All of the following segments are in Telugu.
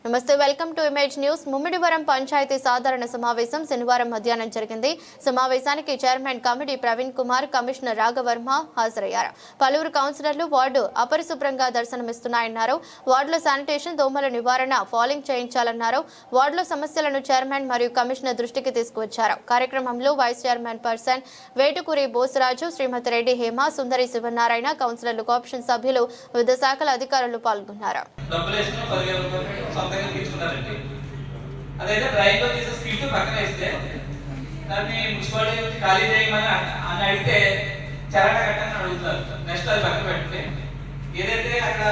నమస్తే, welcome to Image News. Mummidivaram panchayat సాధారణ సమావేశం శనివారం మధ్యాహ్నం జరిగింది. సమావేశానికి chairman committee Praveen Kumar, commissioner Raghavarma హాజరయ్యారు. పలువురు కౌన్సిలర్లు వార్డు అపరిశుభ్రంగా దర్శనమిస్తున్నాయన్నారు. వార్డులో శానిటేషన్, దోమల నివారణ, ఫాలింగ్ చేయించాలన్నారు. వార్డులో సమస్యలను చైర్మన్ మరియు కమిషనర్ దృష్టికి తీసుకువచ్చారు. కార్యక్రమంలో vice chairman person Vetukuri Bosaraju, Srimati Reddy Hema, Sundari Sivanarayana, కౌన్సిలర్లు, కోఆప్షన్ సభ్యులు, వివిధ శాఖల అధికారులు పాల్గొన్నారు. అదైతే డ్రైవ్లో తీసే స్పీడ్ పక్కన వేస్తే దాన్ని మున్సిపాలిటీ ఖాళీ చేయమని అని అడిగితే చరణ కట్టని అడుగుతారు. నెక్స్ట్ అది పక్కన పెడితే ఏదైతే అక్కడ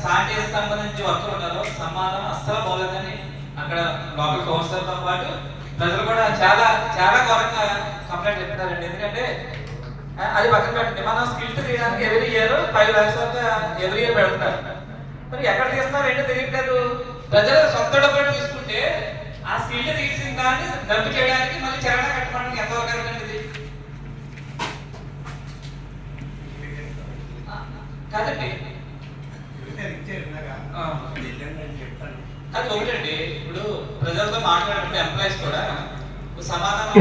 శానిటైజర్ సంబంధించి వర్కులు ఉన్నారో సమాధానం అస్సలు పోలేదని అక్కడ లోకల్ కౌన్సిలర్తో పాటు ప్రజలు కూడా చాలా చాలా ఘోరంగా కంప్లైంట్ చెప్పారండి. ఎందుకంటే అది పక్కన పెట్టండి, మనం స్కిల్స్ తీయడానికి ఎవ్రీ ఇయర్ 5 lakhs వరకు ఎవ్రీ ఇయర్ పెడుతున్నారు. మరి ఎక్కడ తీస్తున్నారు ఏంటో తెలియట్లేదు. ప్రజలు సొంత డబ్బులు తీసుకుంటే ఆ స్కిల్ తీసిన దాన్ని డబ్బు చేయడానికి మళ్ళీ చరణ కట్టడానికి ఎంతవరకు అవుతుంది కాదండి. అది ఒకటండి, ఇప్పుడు ప్రజలతో మాట్లాడినప్పుడు ఎంప్లాయీస్ కూడా సమాధానం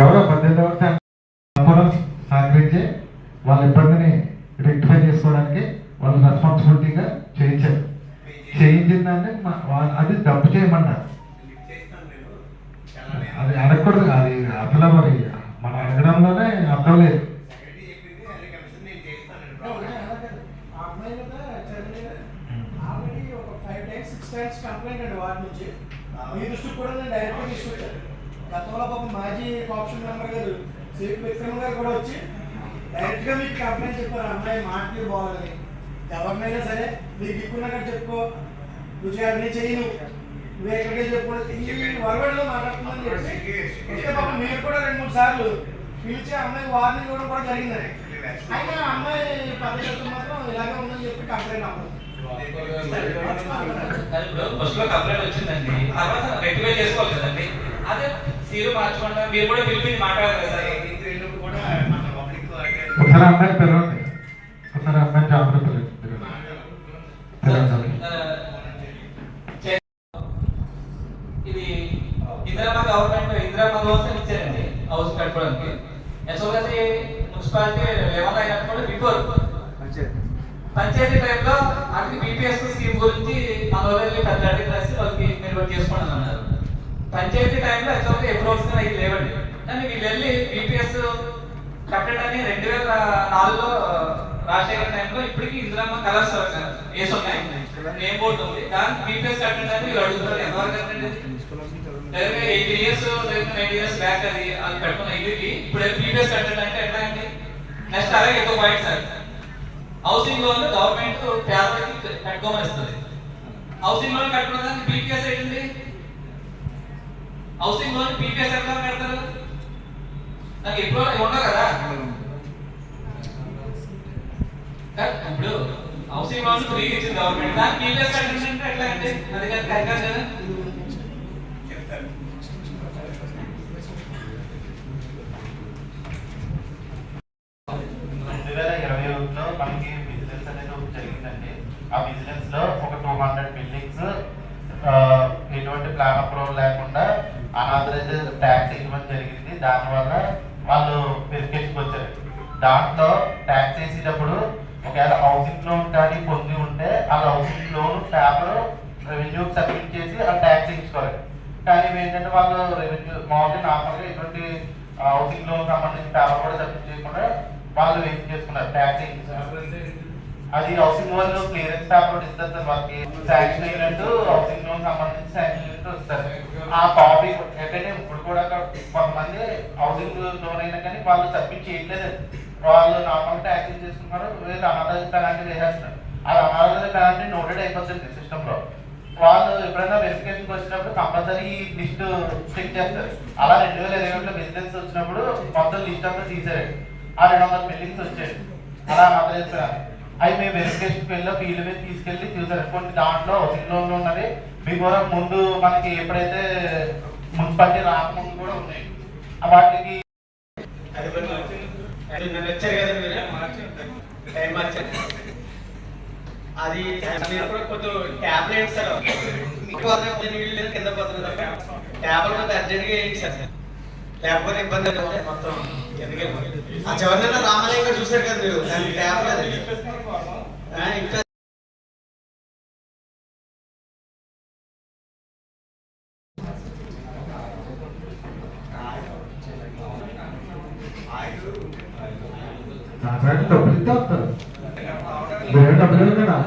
ఎవరో 18వ సహకరించి వాళ్ళ ఇబ్బందిని రెక్టిఫై చేసుకోవడానికి వాళ్ళ రెస్పాన్సిబిలిటీగా చేయించారు. చేయించిన దాన్ని అది డబ్బు చేయమన్నారు. అది అడగకూడదు, అది అసలు మరి మన అడగడంలోనే అర్థం లేదు. గతంలో పాప మాజీ ఆప్షన్ మెంబర్ గారు సివిక్ విక్రమ్ గారు కూడా వచ్చి డైరెక్ట్ గా మీకు కంప్లైంట్ చెప్పారు, అమ్మాయి మాటలు బాగాలని. ఎవరినైనా సరే నీకు దిక్కున్నక్కడ చెప్పుకో, నువ్వు అన్నీ చెయ్యి, నువ్వు ఎక్కడికి చెప్పు వరవడిలో మాట్లాడుతుందని చెప్పి వస్తే పాప మీరు కూడా 2-3 సార్లు పిలిచి అమ్మాయి వార్నింగ్ ఇవ్వడం కూడా జరిగిందని. అయినా అమ్మాయి పద్ధతి మాత్రం ఇలాగే ఉందని చెప్పి కంప్లైంట్ అవ్వదు. కంప్లైంట్ వచ్చిందండి, తర్వాత రెక్టిఫై చేసుకోవాలి కదండి. అదే సీరు మార్చుకుంటా మీరు కూడా పిలిపి మాట్లాడారు కదా. ఒకసారి అమ్మాయి పిలవండి, ఒకసారి అమ్మాయి జాగ్రత్త. ఇది ఇందిరామ గవర్నమెంట్ ఇందిరామ కోసం ఇచ్చారండి హౌస్ కట్టుకోవడానికి. యశోగతి మున్సిపాలిటీ లెవెల్ అయినప్పుడు బిఫోర్ పంచాయతీ టైంలో అది బీపీఎస్ స్కీమ్ గురించి మన వాళ్ళకి పెద్ద అడిగి రాసి వాళ్ళకి మీరు చేసుకోండి అన్నారు. పంచాయతీ టైంలో యాక్చువల్గా ఎప్పుడు వస్తున్నా ఇది లేవండి, కానీ వీళ్ళు వెళ్ళి బీపీఎస్ కట్టడాన్ని 2004లో రాజశేఖర టైంలో ఇప్పటికీ ఇందిరామ కలర్స్ వేసి ఉన్నాయి, నేమ్ బోర్డు ఉంది. దానికి బీపీఎస్ కట్టడాన్ని వీళ్ళు అడుగుతారు. ఎంతవరకు కట్టండి 8 years 9 years బ్యాక్ అది కట్టుకున్న ఇల్లుకి ఇప్పుడు బీపీఎస్ కట్టడానికి ఎట్లా అండి. నెక్స్ట్ అలాగే ఇంకో point sir, housing loan government పేదలకి కట్టుకోమని ఇస్తుంది. హౌసింగ్ లోన్ కట్టుకోవడానికి బీపీఎస్ ఏంటండి, హౌసింగ్ లోన్ బీపీఎస్ ఎట్లా కడతారు? నాకు ఎప్పుడు ఉండవు కదా. ఇప్పుడు హౌసింగ్ లోన్ ఫ్రీ ఇచ్చింది గవర్నమెంట్, దానికి బీపీఎస్ కట్టాలంటే ఎట్లా అంటే అది కరెక్ట్ కదా. మనకి బిజినెస్ అనేది ఒకటి జరిగిందండి. ఆ బిజినెస్ లో ఒక 200 బిల్డింగ్స్ ఎటువంటి ప్లాన్ అప్రూవల్ లేకుండా అనాథరైజ్ ట్యాక్స్ ఇవ్వడం జరిగింది. దానివల్ల వాళ్ళు వెరిఫికేషన్కి వచ్చారు. దాంట్లో ట్యాక్స్ వేసేటప్పుడు ఒకవేళ హౌసింగ్ లోన్ కానీ పొంది ఉంటే ఆ హౌసింగ్ లోన్ పేపర్ రెవెన్యూకి సబ్మిట్ చేసి ఆ ట్యాక్స్ ఇచ్చుకోవాలి. కానీ ఏంటంటే వాళ్ళు రెవెన్యూ మామూలుగా నార్మల్గా ఎటువంటి హౌసింగ్ లోన్ సంబంధించిన పేపర్ కూడా సబ్మిట్ చేయకుండా వాళ్ళు వెయిట్ చేసుకున్నారు ట్యాక్స్. అది హౌసింగ్ లోన్ క్లియరెన్స్ పేపర్ ఇస్తారు సార్, వాళ్ళకి శాంక్షన్ అయినట్టు హౌసింగ్ లోన్ సంబంధించి శాంక్షన్ అయినట్టు వస్తారు. ఆ కాపీ ఏంటంటే ఇప్పుడు కూడా కొంతమంది హౌసింగ్ లోన్ అయినా కానీ వాళ్ళు సబ్మిట్ చేయట్లేదు. వాళ్ళు నార్మల్ ట్యాక్స్ చేసుకున్నారు, వీళ్ళు అనాథ పెనాల్టీ వేసేస్తున్నారు. అది అనాథ పెనాల్టీ నోటెడ్ అయిపోతుంది సిస్టమ్ లో. వాళ్ళు ఎప్పుడైనా వెరిఫికేషన్కి వచ్చినప్పుడు కంపల్సరీ లిస్ట్ చెక్ చేస్తారు. అలా 2021లో బిజినెస్ వచ్చినప్పుడు మొత్తం లిస్ట్ అంతా తీసారు. ఆ 200 బిల్డింగ్స్ వచ్చాయి. అలా అనాథ అవి మేము వెరిఫికేషన్కి వెళ్ళి ఫీల్డ్ మీద తీసుకెళ్ళి చూసారు. కొన్ని దాంట్లో హౌసింగ్ లోన్లు ఉన్నది బిఫోర్ ముందు మనకి ఎప్పుడైతే మున్సిపాలిటీ రాకముందు కూడా ఉన్నాయి. ఆ వాటికి అది నిన్న వచ్చారు కదా మీరు టైం మార్చారు అది మీరు కూడా కొంచెం ట్యాబ్లెట్స్ నీళ్ళు కింద పోతుంది తప్ప ట్యాబ్లెట్ కొంచెం అర్జెంట్గా వేయండి సార్ లేకపోతే ఇబ్బంది అవుతుంది మొత్తం ఎందుకంటే ఆ చివరిన రామాలయం గారు చూశారు కదా మీరు దానికి ట్యాబ్లెట్ ఇంకా నాకంటే డబ్బులు ఇస్తే వస్తారు వేరే డబ్బులు లేదు కదా.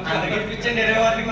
అందరికి ఇప్పించండి 20 వారికి